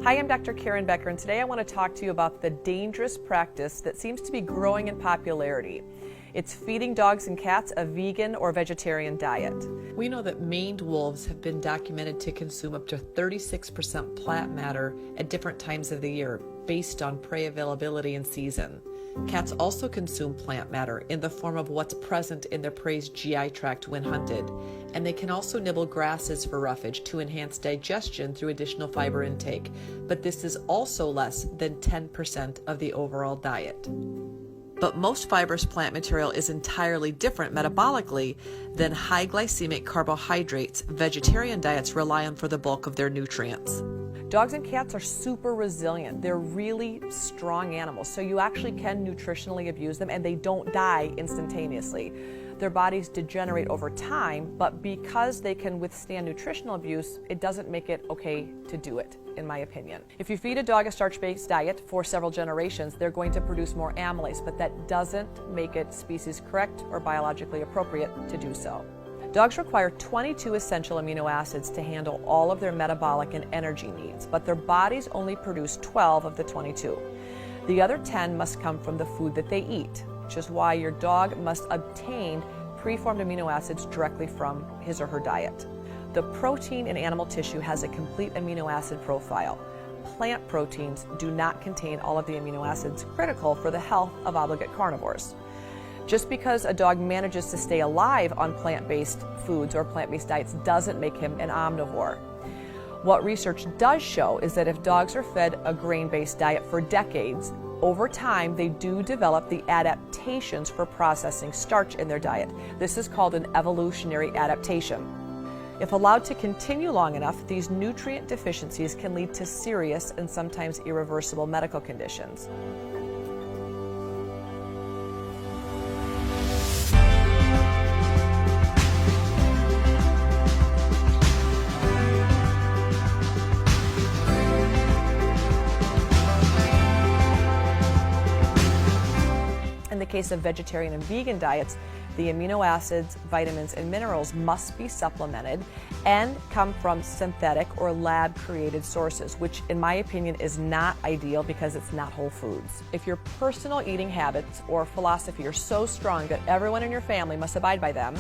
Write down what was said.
Hi, I'm Dr. Karen Becker, and today I want to talk to you about the dangerous practice that seems to be growing in popularity. It's feeding dogs and cats a vegan or vegetarian diet. We know that maned wolves have been documented to consume up to 36% plant matter at different times of the year based on prey availability and season. Cats also consume plant matter in the form of what's present in their prey's GI tract when hunted, and they can also nibble grasses for roughage to enhance digestion through additional fiber intake, but this is also less than 10% of the overall diet. But most fibrous plant material is entirely different metabolically than high glycemic carbohydrates vegetarian diets rely on for the bulk of their nutrients. Dogs and cats are super resilient. They're really strong animals, so you actually can nutritionally abuse them and they don't die instantaneously. Their bodies degenerate over time, but because they can withstand nutritional abuse, it doesn't make it okay to do it, in my opinion. If you feed a dog a starch-based diet for several generations, they're going to produce more amylase, but that doesn't make it species correct or biologically appropriate to do so. Dogs require 22 essential amino acids to handle all of their metabolic and energy needs, but their bodies only produce 12 of the 22. The other 10 must come from the food that they eat, which is why your dog must obtain preformed amino acids directly from his or her diet. The protein in animal tissue has a complete amino acid profile. Plant proteins do not contain all of the amino acids critical for the health of obligate carnivores. Just because a dog manages to stay alive on plant-based foods or plant-based diets doesn't make him an omnivore. What research does show is that if dogs are fed a grain-based diet for decades, over time they do develop the adaptations for processing starch in their diet. This is called an evolutionary adaptation. If allowed to continue long enough, these nutrient deficiencies can lead to serious and sometimes irreversible medical conditions. In the case of vegetarian and vegan diets, the amino acids, vitamins, and minerals must be supplemented and come from synthetic or lab-created sources, which in my opinion is not ideal because it's not whole foods. If your personal eating habits or philosophy are so strong that everyone in your family must abide by them,